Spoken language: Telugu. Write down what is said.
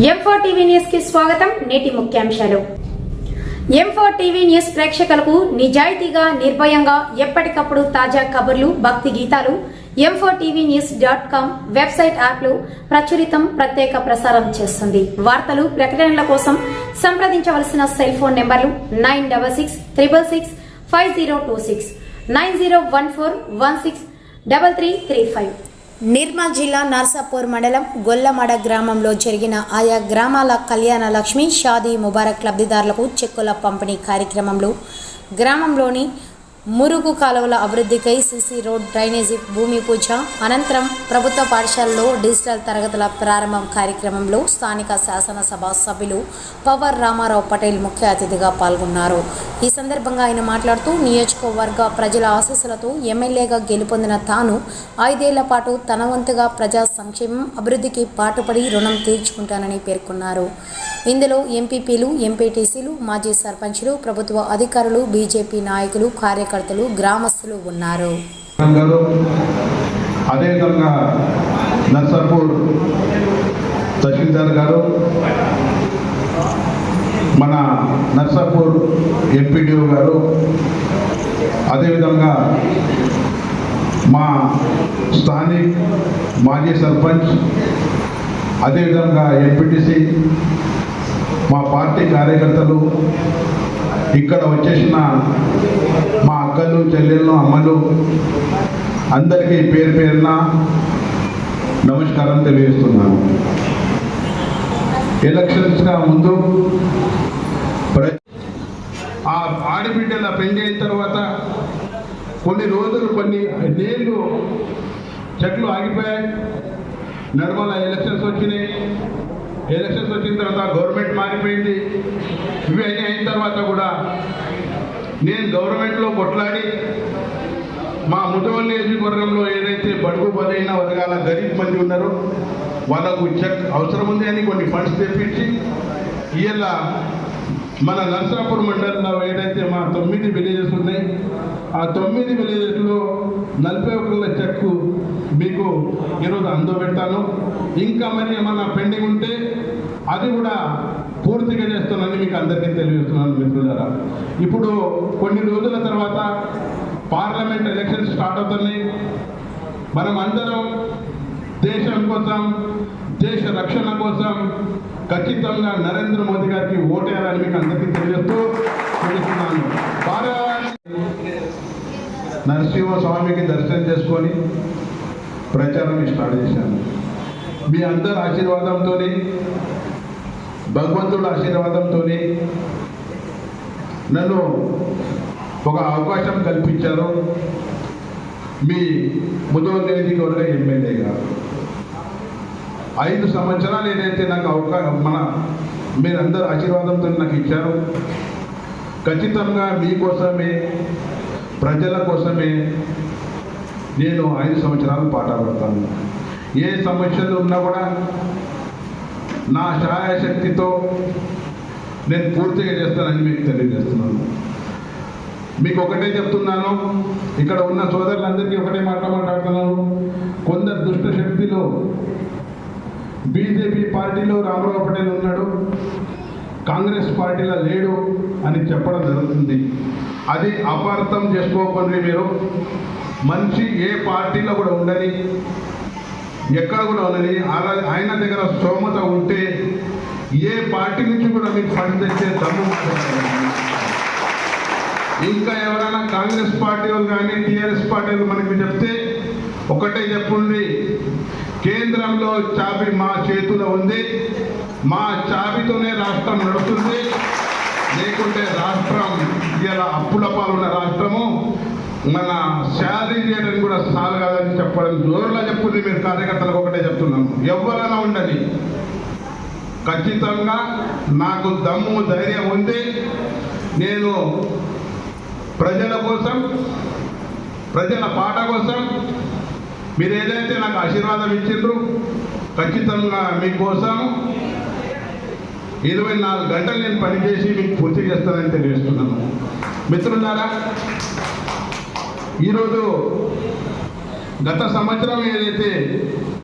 M4 టీవీ న్యూస్ కి స్వాగతం. నేటి ముఖ్యాంశాలు. M4 టీవీ న్యూస్ ప్రేక్షకులకు నిజాయితీగా, నిర్భయంగా ఎప్పటికప్పుడు తాజా కబుర్లు, భక్తి గీతాలు m4tvnews.com వెబ్సైట్ యాప్లో ప్రత్యేక ప్రసారం చేస్తుంది. వార్తలు, ప్రకటనల కోసం సంప్రదించవలసిన సెల్ ఫోన్ నెంబర్లు 9666665026 9014163335. నిర్మల్ జిల్లా నర్సాపూర్ మండలం గొల్లమడ గ్రామంలో జరిగిన ఆయా గ్రామాల కళ్యాణ లక్ష్మి షాదీ ముబారక్ లబ్ధిదారులకు చెక్కుల పంపిణీ కార్యక్రమంలో గ్రామంలోని మురుగు కాలువల అభివృద్ధికై సిసి రోడ్, డ్రైనేజీ భూమి పూజ అనంతరం ప్రభుత్వ పాఠశాలలో డిజిటల్ తరగతుల ప్రారంభం కార్యక్రమంలో స్థానిక శాసనసభ సభ్యులు పవర్ రామారావు పటేల్ ముఖ్య అతిథిగా పాల్గొన్నారు. ఈ సందర్భంగా ఆయన మాట్లాడుతూ నియోజకవర్గ ప్రజల ఆశీస్సులతో ఎమ్మెల్యేగా గెలుపొందిన తాను 5 ఏళ్ల పాటు తన వంతుగా ప్రజా సంక్షేమం, అభివృద్ధికి పాటుపడి రుణం తీర్చుకుంటానని పేర్కొన్నారు. ఇందులో ఎంపీపీలు, ఎంపీటీసీలు, మాజీ సర్పంచులు, ప్రభుత్వ అధికారులు, బీజేపీ నాయకులు, కార్యకర్తలు, గ్రామస్తులు ఉన్నారు. అదేవిధంగా నర్సాపూర్ తహసీల్దార్ గారు, మన నర్సాపూర్ ఎంపీడీఓ గారు, అదేవిధంగా మా స్థానిక మాజీ సర్పంచ్, అదేవిధంగా ఎంపీటీసీ, మా పార్టీ కార్యకర్తలు, ఇక్కడ వచ్చేసిన మా అక్కలు, చెల్లెళ్ళు, అమ్మలు అందరికీ పేరు పేరున నమస్కారం తెలియజేస్తున్నాను. ఎలక్షన్స్గా ముందు ఆ ఆడబిడ్డల పెళ్లి అయిన తర్వాత కొన్ని రోజులు, కొన్ని నెలలు చెట్లు ఆగిపోయాయి. నర్మల ఎలక్షన్స్ వచ్చినాయి. ఎలక్షన్స్ వచ్చిన తర్వాత గవర్నమెంట్ మారిపోయింది. ఇవి అయిన తర్వాత కూడా నేను గవర్నమెంట్లో కొట్లాడి మా ముదవల్ నియోజకవర్గంలో ఏదైతే బడుగు బలైన వర్గాల గరీబ్ మంది ఉన్నారో వాళ్ళకు చెక్ అవసరం ఉంది అని కొన్ని ఫండ్స్ తెప్పించి ఇవాళ మన నర్సాపూర్ మండలంలో ఏదైతే మా 9 విలేజెస్ ఉన్నాయి, ఆ 9 విలేజెస్లో 41 చెక్కు మీకు ఈరోజు అందబెడతాను. ఇంకా మరి ఏమన్నా పెండింగ్ ఉంటే అది కూడా పూర్తిగా చేస్తానని మీకు అందరికీ తెలియజేస్తున్నాను. మిత్రులారా, ఇప్పుడు కొన్ని రోజుల తర్వాత పార్లమెంట్ ఎలక్షన్స్ స్టార్ట్ అవుతున్నాయి. మనం అందరం దేశం కోసం, దేశ రక్షణ కోసం ఖచ్చితంగా నరేంద్ర మోదీ గారికి ఓటేయాలని మీకు అందరికీ తెలియజేస్తూ తెలుస్తున్నాను. నరసింహస్వామికి దర్శనం చేసుకొని ప్రచారం స్టార్ట్ చేశాను. మీ అందరి ఆశీర్వాదంతో, భగవంతుడి ఆశీర్వాదంతో నన్ను ఒక అవకాశం కల్పించారు. మీ ముదవల్ నియోజకవర్గ ఎమ్మెల్యేగా 5 సంవత్సరాలు ఏదైతే నాకు మీరందరూ ఆశీర్వాదంతో నాకు ఇచ్చారు. ఖచ్చితంగా మీకోసమే, ప్రజల కోసమే నేను 5 సంవత్సరాలు పాటుపడతాను. ఏ సమస్యలు ఉన్నా కూడా నా సహాయశక్తితో నేను పూర్తిగా చేస్తానని మీకు తెలియజేస్తున్నాను. మీకు ఒకటే చెప్తున్నాను, ఇక్కడ ఉన్న సోదరులందరికీ ఒకటే మాట్లాడుతున్నాను. కొందరు దుష్ట శక్తిలో బీజేపీ పార్టీలో రామారావు పటేల్ ఉన్నాడు, కాంగ్రెస్ పార్టీలో లేడు అని చెప్పడం జరుగుతుంది. అది అపార్థం చేసుకోకుండా మీరు మనిషి ఏ పార్టీలో కూడా ఉండని, ఎక్కడ కూడా ఉండని, ఆయన దగ్గర స్తోమత ఉంటే ఏ పార్టీ నుంచి కూడా మీకు ఫండ్ తెచ్చే దమ్ము. ఇంకా ఎవరైనా కాంగ్రెస్ పార్టీ వాళ్ళు కానీ టీఆర్ఎస్ పార్టీ వాళ్ళు మనకి చెప్తే ఒకటే చెప్పుంది, కేంద్రంలో చాబీ మా చేతిలో ఉంది, మా చాబీతోనే రాష్ట్రం నడుస్తుంది, లేకుంటే రాష్ట్రం ఇలా అప్పుల పాలున్న రాష్ట్రము మన శాలరీ చేయడానికి కూడా సాలగాలని చెప్పడం జోరులా చెప్పుంది. మీరు కార్యకర్తలకు ఒకటే చెప్తున్నాము, ఎవరైనా ఉండని ఖచ్చితంగా నాకు దమ్ము, ధైర్యం ఉంది. నేను ప్రజల కోసం, ప్రజల పాట కోసం మీరు ఏదైతే నాకు ఆశీర్వాదం ఇచ్చిండ్రు, ఖచ్చితంగా మీకోసం 24 గంటలు నేను పనిచేసి మీకు పూర్తి చేస్తానని తెలియజేస్తున్నాను. మిత్రులారా, ఈరోజు గత సంవత్సరం ఏదైతే